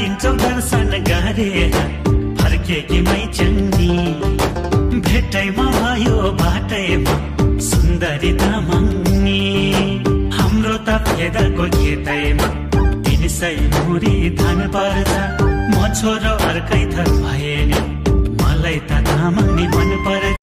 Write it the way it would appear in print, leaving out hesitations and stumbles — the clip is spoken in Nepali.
दिन्छौ दर्शन गरेर फर्केकी मै चङ्गी भेटैमा भयो बाटैमा सुन्दरी तामाङ्नी हाम्रो त फेदको खेतैमा 300 मुरी धान पर्छ म छोरो अर्कै थर भए नि मलाई त तामाङ्नी मन पर्छ